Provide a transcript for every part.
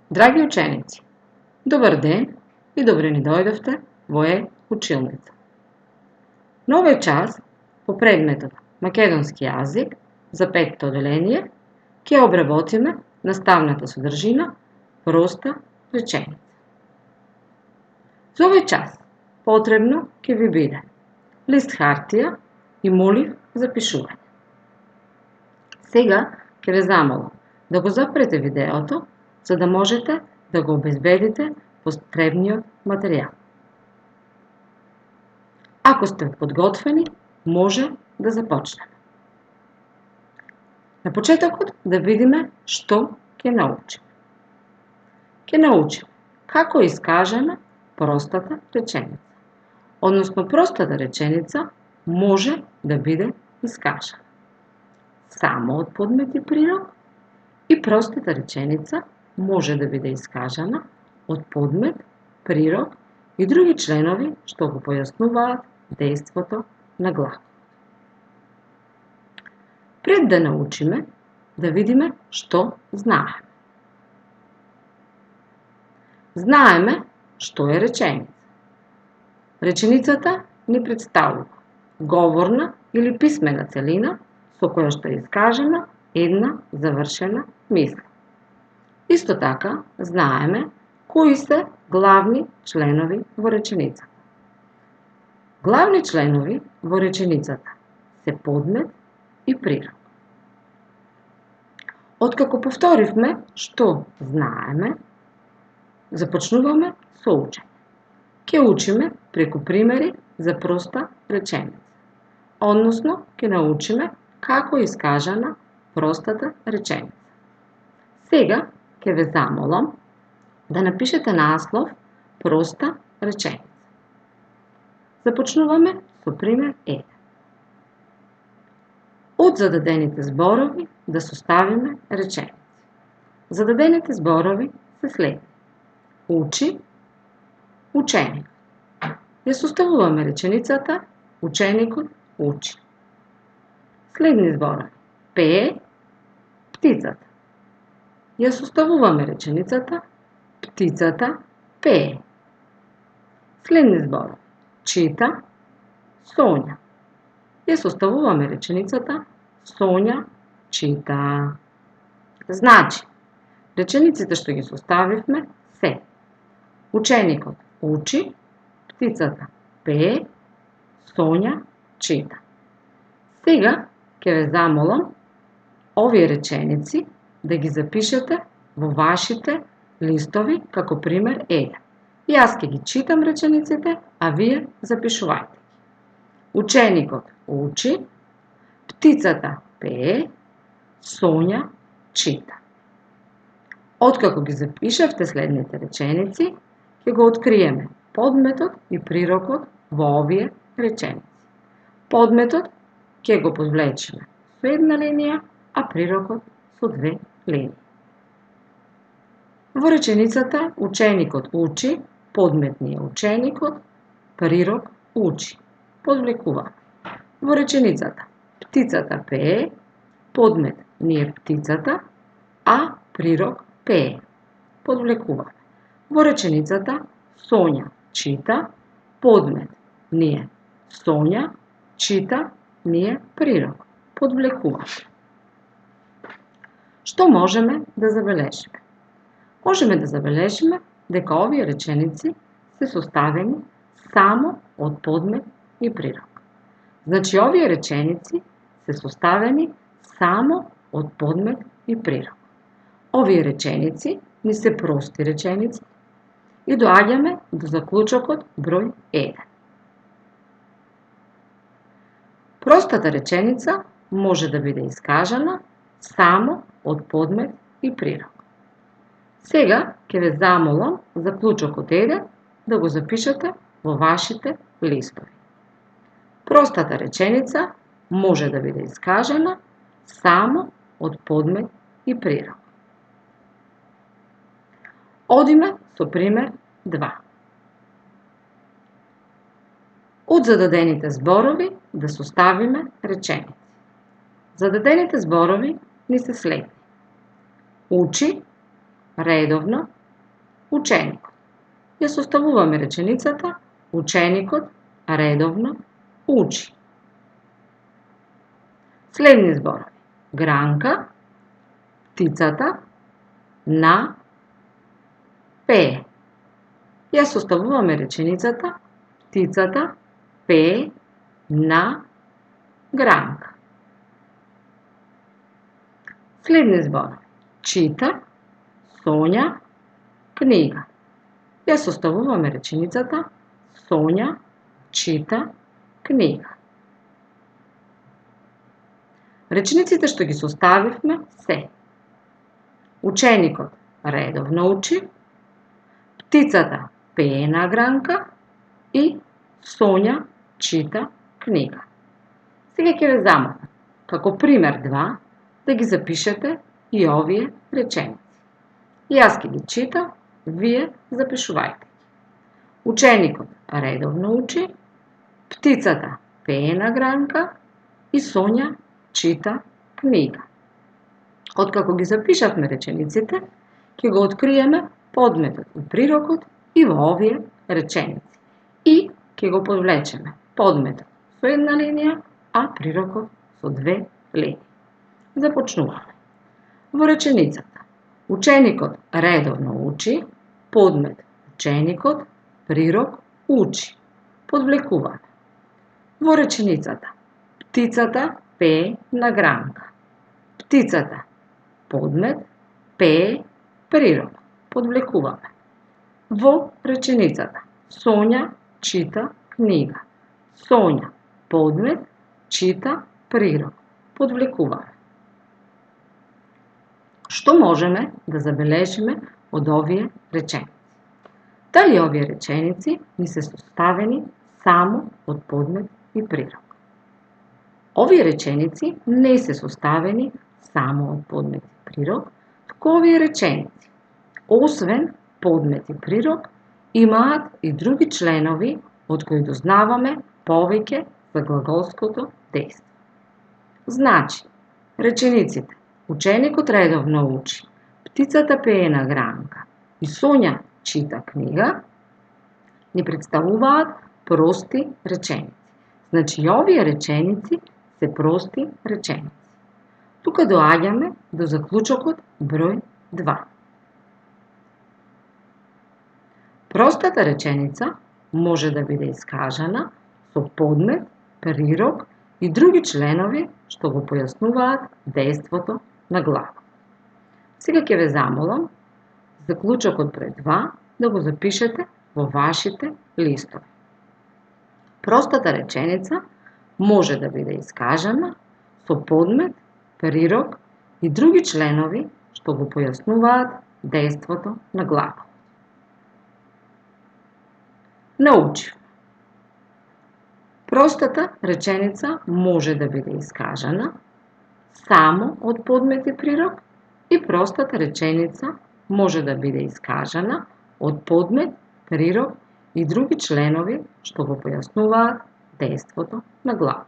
Драги ученици, добар ден и добре ни дојдовте во училница. На овој час по предметот македонски јазик за 5-то оделение ќе обработиме наставната содржина проста реченица. За овој час потребно ќе ви биде лист хартија и молив за пишување. Сега ќе ве замолам да го запрете видеото за да можете да го обезбедите потребниот материјал. Ако сте подготвени, може да започнеме. На почетокот да видиме што ќе научиме. Ќе научиме како искажеме простата реченица. Односно, простата реченица може да биде искажана само од подмет и прирок и простата реченица може да биде искажана од подмет, прирок и други членови што го појаснуваат дејството на глаголот. Пред да научиме, да видиме што знаеме. Знаеме што е реченица. Реченицата ни представува говорна или писмена целина со која што е искажена една завршена мисла. Исто така, знаеме кои се главни членови во реченицата. Главни членови во реченицата се подмет и прирок. Откако повторивме што знаеме, започнуваме со учење. Ќе учиме преку примери за проста реченица. Односно, ќе научиме како е искажана простата реченица. Сега ќе ве замолам да напишете наслов проста реченица. Започнуваме со пример 1. Од зададените зборови да составиме реченици. Зададените зборови се следни. Учи, ученик. Ја составуваме реченицата ученикот учи. Следни зборови. Пее, птицата. Ја составуваме реченицата птицата пее. Следни зборови. Чита, Сонја. Ја составуваме реченицата Сонја чита. Значи, речениците што ги составивме се ученикот учи, птицата пее, Сонја чита. Сега ќе ве замолам овие реченици да ги запишете во вашите листови како пример 1. Јас ќе ги читам речениците, а вие запишувајте. Ученикот учи, птицата пее, Сонја чита. Откако ги запишавте следните реченици, ќе го откриеме подметот и прирокот во овие реченици. Подметот ќе го подвлечеме со една линија, а прирокот со две линии. Во реченицата ученикот учи, подмет ни е ученикот, прирок учи. Подвлекуваме. Во реченицата птицата пее, подмет ни е птицата, а прирок пее. Подвлекуваме. Во реченицата Сонја чита, подмет ни е Сонја, чита ни е прирок. Подвлекуваме. Што можеме да забележиме? Можеме да забележиме дека овие реченици се составени само од подмет и прирок. Значи, овие реченици се составени само од подмет и прирок. Овие реченици ни се прости реченици и доаѓаме до заклучокот број 1. Простата реченица може да биде искажана само од подмет и прирок. Сега ќе ве замолам заклучокот 1 да го запишете во вашите листови. Простата реченица може да биде искажана само од подмет и прирок. Одиме со пример 2. Од зададените зборови да составиме реченици. Зададените зборови ни се следни. Учи, редовно, ученикот. Ја составуваме реченицата ученикот редовно учи. Следни зборови. Гранка, птицата, на, пее. Ја составуваме реченицата птицата пее на гранка. Следни зборови. Чита, Сонја, книга. Ја составуваме реченицата Сонја чита книга. Речениците што ги составивме се: ученикот редовно учи, птицата пее на гранка и Сонја чита книга. Сега ќе ве замолам, како пример 2, да ги запишете и овие реченици. Јас ќе ги читам, вие запишувајте. Ученикот редовно учи, птицата пее на гранка и Сонја чита книга. Откако ги запишавме речениците, ќе го откриеме подметот и прирокот и во овие реченици. И ќе го подвлечеме подметот со една линија, а прирокот со 2 линии. Започнуваме. Во реченицата ученикот редовно учи, подмет ученикот, прирок учи. Подвлекуваме. Во реченицата птицата пее на гранка. Птицата подмет пее прирок. Подвлекуваме. Во реченицата Сонја чита книга. Сонја подмет чита прирок. Подвлекуваме. Што можеме да забележиме од овие реченици? Дали овие реченици ни се составени само од подмет и прирок? Овие реченици не се составени само од подмет и прирок, туку овие реченици, освен подмет и прирок, имаат и други членови од кои дознаваме повеќе за глаголското дејство. Значи, речениците ученикот редовно учи, птицата пее на гранка и Сонја чита книга ни представуваат прости реченици. Значи, овие реченици се прости реченици. Тука доаѓаме до заклучокот број 2. Простата реченица може да биде искажана со подмет, прирок и други членови што го појаснуваат дејството на глагол. Сега ќе ве замолам заклучокот број 2 да го запишете во вашите листови. Простата реченица може да биде искажана со подмет, прирок и други членови што го појаснуваат дејството на глагол. Научив. Простата реченица може да биде искажана само од подмет и прирок и простата реченица може да биде искажана од подмет, прирок и други членови што го појаснуваат дејството на глагол.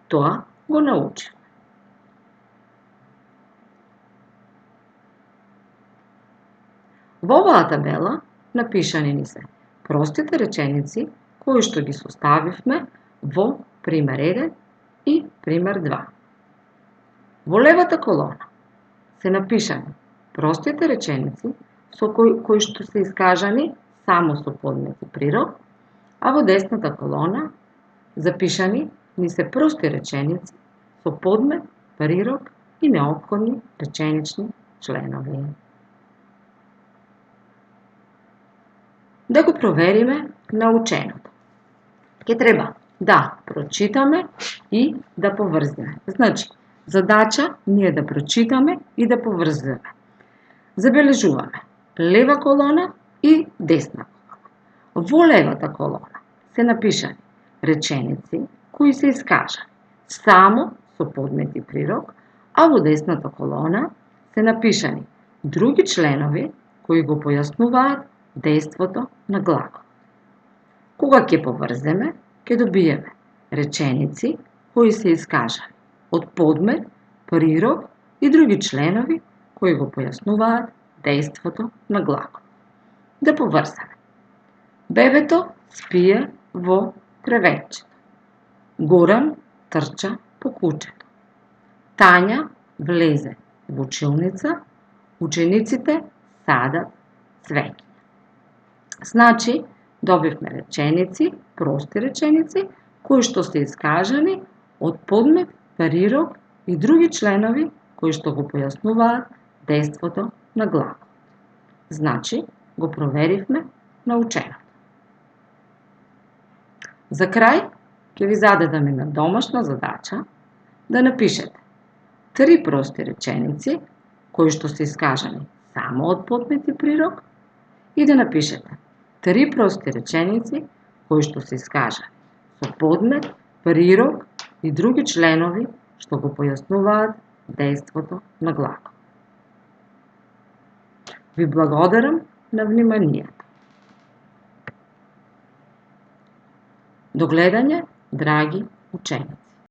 Тоа го научив. Во оваа табела напишани ни се простите реченици кои што ги составивме во пример 1 и пример 2. Во левата колона се напишани простите реченици со кои што се искажани само со подмет и прирок, а во десната колона запишани ни се прости реченици со подмет, прирок и неопходни реченични членови. Да го провериме наученото. Ќе треба да прочитаме и да поврземе. Значи, задача ни е да прочитаме и да поврземе. Забележуваме лева колона и десна колона. Во левата колона се напишани реченици кои се искажани само со подмет и прирок, а во десната колона се напишани други членови кои го појаснуваат дејството на глагол. Кога ќе поврземе, ќе добиеме реченици кои се искажани од подмет, прирок и други членови кои го појаснуваат дејството на глагол. Да поврзаме. Бебето спие во креветчето. Горан трча по кучето. Тања влезе во училница. Учениците садат цвеќе. Значи, добивме реченици, прости реченици, кои што се искажани од подмет, парирок и други членови кои што го појаснуваат дејството на глаголот. Значи, го проверивме наученото. За крај, ќе ви зададам една домашна задача да напишете 3 прости реченици кои што се искажани само од подмет и прирок и да напишете 3 прости реченици кои што се искажани со подмет, прирок и други членови што го појаснуваат дејството на глаголот. Ви благодарам на вниманието. До гледање, драги ученици.